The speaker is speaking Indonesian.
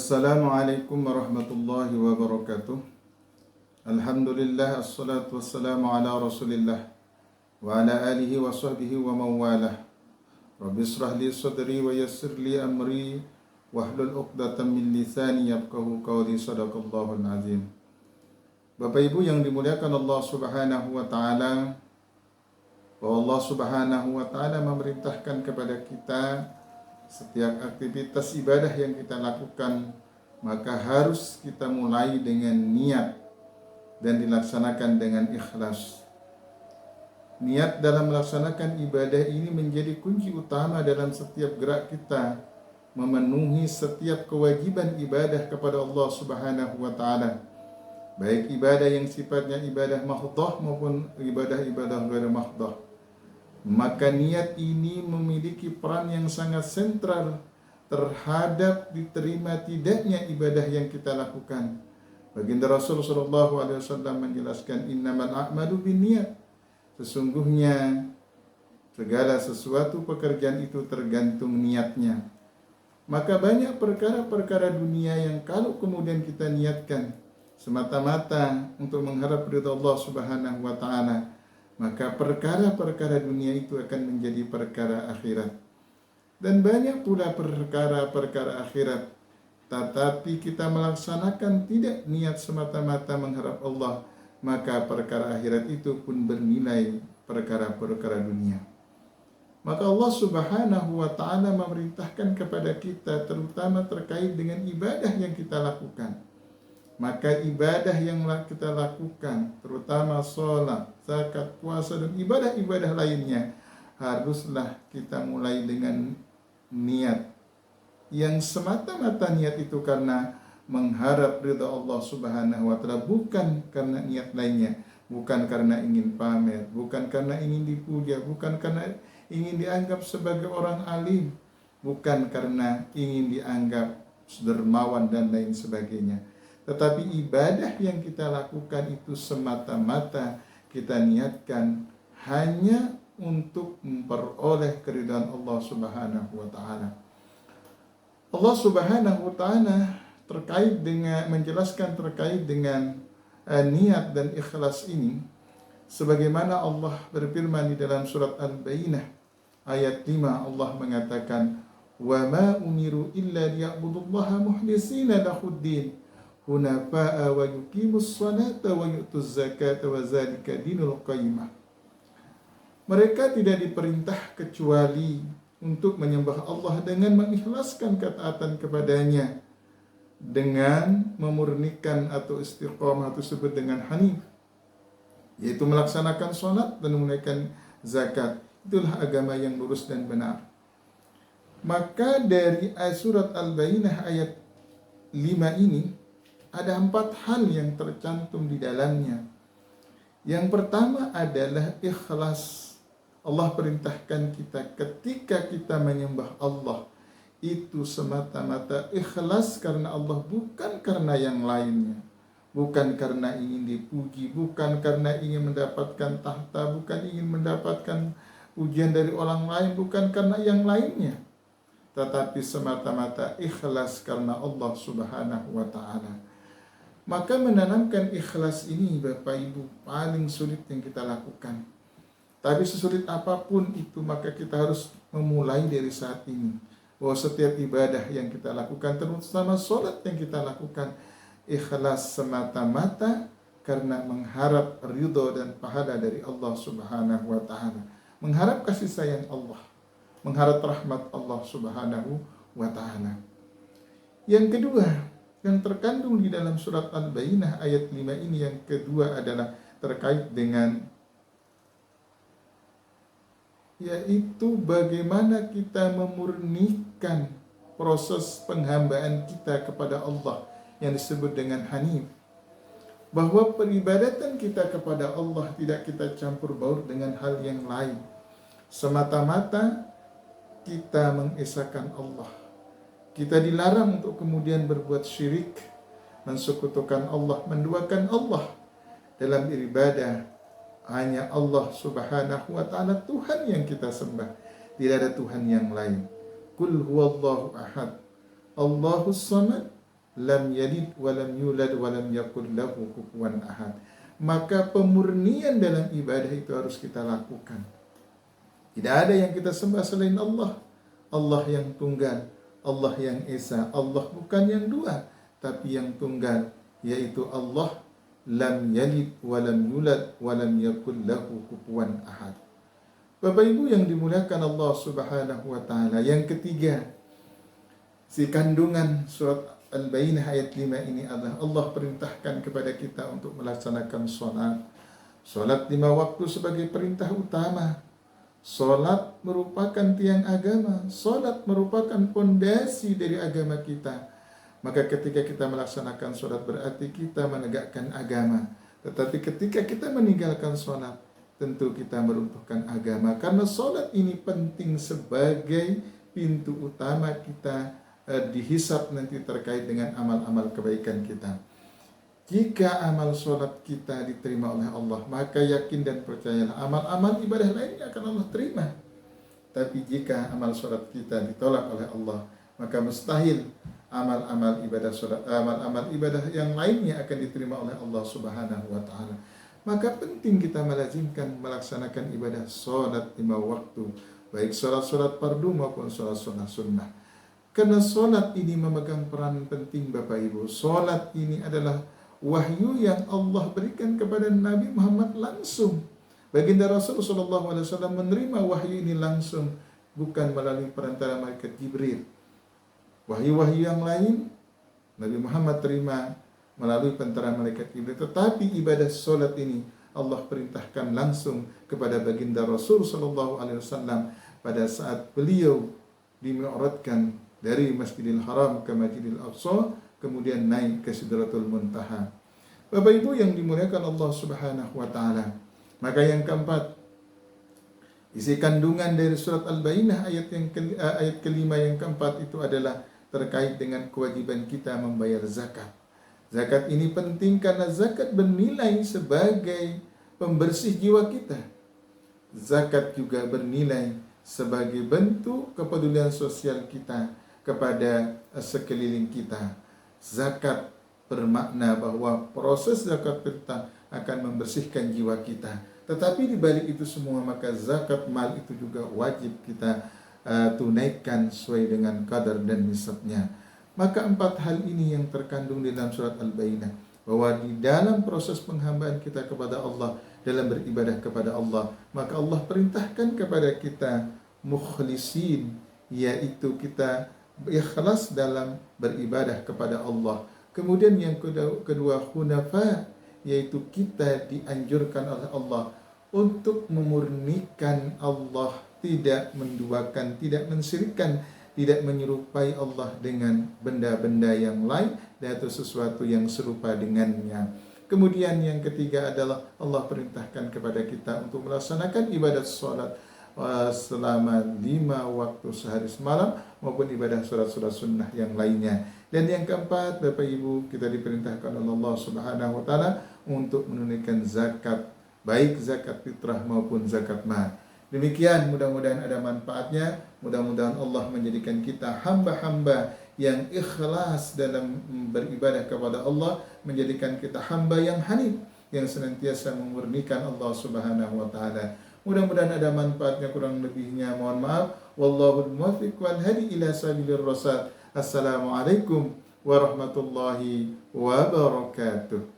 Assalamualaikum warahmatullahi wabarakatuh. Alhamdulillah, assalatu wassalamu ala rasulillah wa ala alihi wa sahbihi wa mawalah. Rabbi israh li sadri wa yassir li amri wahlul uqdatan min lisani yafqahu qawli. Sadaqallahul azim. Bapak Ibu yang dimuliakan Allah Subhanahu wa taala, bahwa Allah Subhanahu wa taala memerintahkan kepada kita setiap aktivitas ibadah yang kita lakukan maka harus kita mulai dengan niat dan dilaksanakan dengan ikhlas. Niat dalam melaksanakan ibadah ini menjadi kunci utama dalam setiap gerak kita memenuhi setiap kewajiban ibadah kepada Allah Subhanahu wa taala. Baik ibadah yang sifatnya ibadah mahdhah maupun ibadah-ibadah ghair mahdhah. Maka niat ini memiliki peran yang sangat sentral terhadap diterima tidaknya ibadah yang kita lakukan. Baginda Rasul sallallahu alaihi wasallam menjelaskan, innamal a'malu binniyat. Sesungguhnya segala sesuatu pekerjaan itu tergantung niatnya. Maka banyak perkara-perkara dunia yang kalau kemudian kita niatkan semata-mata untuk mengharap ridha Allah Subhanahu wa taala, maka perkara-perkara dunia itu akan menjadi perkara akhirat. Dan banyak pula perkara-perkara akhirat, tetapi kita melaksanakan tidak niat semata-mata mengharap Allah, maka perkara akhirat itu pun bernilai perkara-perkara dunia. Maka Allah Subhanahu wa ta'ala memerintahkan kepada kita terutama terkait dengan ibadah yang kita lakukan. Maka ibadah yang kita lakukan, terutama sholat, zakat, puasa, dan ibadah-ibadah lainnya, haruslah kita mulai dengan niat yang semata-mata niat itu karena mengharap ridha Allah Subhanahu wa ta'ala, bukan karena niat lainnya, bukan karena ingin pamer, bukan karena ingin dipuja, bukan karena ingin dianggap sebagai orang alim, bukan karena ingin dianggap dermawan dan lain sebagainya. Tetapi ibadah yang kita lakukan itu semata-mata kita niatkan hanya untuk memperoleh keridhaan Allah Subhanahu wa taala. Allah Subhanahu wa taala menjelaskan terkait dengan niat dan ikhlas ini, sebagaimana Allah berfirman di dalam surat Al-Bayyinah ayat 5, Allah mengatakan, "Wa ma umiru illa liya'budullaha mukhlisina lahuddin hunafa'a wa yuqimus salata wa yu'tuz zakata wa zalika dinul qayyimah." Mereka tidak diperintah kecuali untuk menyembah Allah dengan mengikhlaskan ketaatan kepadanya, dengan memurnikan atau istiqamah atau disebut dengan hanif, yaitu melaksanakan salat dan menunaikan zakat. Itulah agama yang lurus dan benar. Maka dari surat Al-Bayyinah ayat 5 ini ada 4 hal yang tercantum di dalamnya. Yang pertama adalah ikhlas. Allah perintahkan kita ketika kita menyembah Allah itu semata-mata ikhlas karena Allah, bukan karena yang lainnya. Bukan karena ingin dipuji, bukan karena ingin mendapatkan tahta, bukan ingin mendapatkan pujian dari orang lain, bukan karena yang lainnya. Tetapi semata-mata ikhlas karena Allah Subhanahu wa ta'ala. Maka menanamkan ikhlas ini Bapak Ibu paling sulit yang kita lakukan. Tapi sesulit apapun itu maka kita harus memulai dari saat ini. Bahwa setiap ibadah yang kita lakukan, terutama sholat yang kita lakukan, ikhlas semata-mata karena mengharap ridho dan pahala dari Allah Subhanahu wa ta'ala. Mengharap kasih sayang Allah, mengharap rahmat Allah Subhanahu wa ta'ala. Yang kedua, yang terkandung di dalam surat Al-Bayyinah ayat 5 ini, yang kedua adalah terkait dengan yaitu bagaimana kita memurnikan proses penghambaan kita kepada Allah yang disebut dengan hanif. Bahwa peribadatan kita kepada Allah tidak kita campur baur dengan hal yang lain. Semata-mata kita mengesahkan Allah. Kita dilarang untuk kemudian berbuat syirik, mensekutukan Allah, menduakan Allah dalam beribadah. Hanya Allah Subhanahu wa ta'ala Tuhan yang kita sembah, tidak ada Tuhan yang lain. Qul huwallahu ahad, Allahus samad, lam yalid wa lam yulad wa lam yakul lahu kufuwan ahad. Maka pemurnian dalam ibadah itu harus kita lakukan. Tidak ada yang kita sembah selain Allah. Allah yang tunggal, Allah yang esa, Allah bukan yang dua, tapi yang tunggal, yaitu Allah lam yalid wa lam yulad wa lam yakul lahu kufuwan ahad. Bapak Ibu yang dimuliakan Allah Subhanahu wa taala, yang ketiga, si kandungan surat Al-Bayyinah ayat 5 ini adalah Allah perintahkan kepada kita untuk melaksanakan salat. Salat 5 waktu sebagai perintah utama. Salat merupakan tiang agama. Salat merupakan fondasi dari agama kita. Maka ketika kita melaksanakan salat berarti kita menegakkan agama. Tetapi ketika kita meninggalkan salat, tentu kita meruntuhkan agama. Karena salat ini penting sebagai pintu utama kita dihisab nanti terkait dengan amal-amal kebaikan kita. Jika amal sholat kita diterima oleh Allah, maka yakin dan percayalah amal-amal ibadah lainnya akan Allah terima. Tapi jika amal sholat kita ditolak oleh Allah, maka mustahil amal-amal ibadah sholat, amal-amal ibadah yang lainnya akan diterima oleh Allah Subhanahu wa taala. Maka penting kita melazimkan melaksanakan ibadah sholat 5 waktu, baik sholat-sholat fardu maupun sholat-sholat sunnah. Karena sholat ini memegang peran penting Bapak Ibu. Sholat ini adalah wahyu yang Allah berikan kepada Nabi Muhammad langsung. Baginda Rasulullah SAW menerima wahyu ini langsung, bukan melalui perantara malaikat Jibril. Wahyu-wahyu yang lain Nabi Muhammad terima melalui perantara malaikat Jibril. Tetapi ibadah sholat ini Allah perintahkan langsung kepada baginda Rasulullah SAW pada saat beliau dimi'rajkan dari Masjidil Haram ke Masjidil Aqsa, kemudian naik ke Sidratul Muntaha. Bapak Ibu yang dimuliakan Allah Subhanahu wa taala. Maka yang keempat, isi kandungan dari surat Al-Bayyinah ayat kelima yang keempat itu adalah terkait dengan kewajiban kita membayar zakat. Zakat ini penting karena zakat bernilai sebagai pembersih jiwa kita. Zakat juga bernilai sebagai bentuk kepedulian sosial kita kepada sekeliling kita. Zakat bermakna bahwa proses zakat kita akan membersihkan jiwa kita. Tetapi di balik itu semua, maka zakat mal itu juga wajib kita tunaikan sesuai dengan kadar dan nisabnya. Maka 4 hal ini yang terkandung di dalam surat Al-Bayyinah, bahwa di dalam proses penghambaan kita kepada Allah, dalam beribadah kepada Allah, maka Allah perintahkan kepada kita mukhlisin, yaitu kita ikhlas dalam beribadah kepada Allah. Kemudian yang kedua hunafa, yaitu kita dianjurkan oleh Allah untuk memurnikan Allah, tidak menduakan, tidak mensyirikkan, tidak menyerupai Allah dengan benda-benda yang lain atau sesuatu yang serupa dengannya. Kemudian yang ketiga adalah Allah perintahkan kepada kita untuk melaksanakan ibadah salat selama 5 waktu sehari semalam maupun ibadah surat-surat sunnah yang lainnya. Dan yang keempat, Bapak Ibu, kita diperintahkan oleh Allah Subhanahu wa taala untuk menunaikan zakat, baik zakat fitrah maupun zakat mal. Demikian, mudah-mudahan ada manfaatnya. Mudah-mudahan Allah menjadikan kita hamba-hamba yang ikhlas dalam beribadah kepada Allah, menjadikan kita hamba yang hanif, yang senantiasa memurnikan Allah Subhanahu wa taala. Mudah-mudahan ada manfaatnya, kurang lebihnya mohon maaf. Wallahul muwaffiq wal hadi ila sabilir rasyad. Assalamualaikum warahmatullahi wabarakatuh.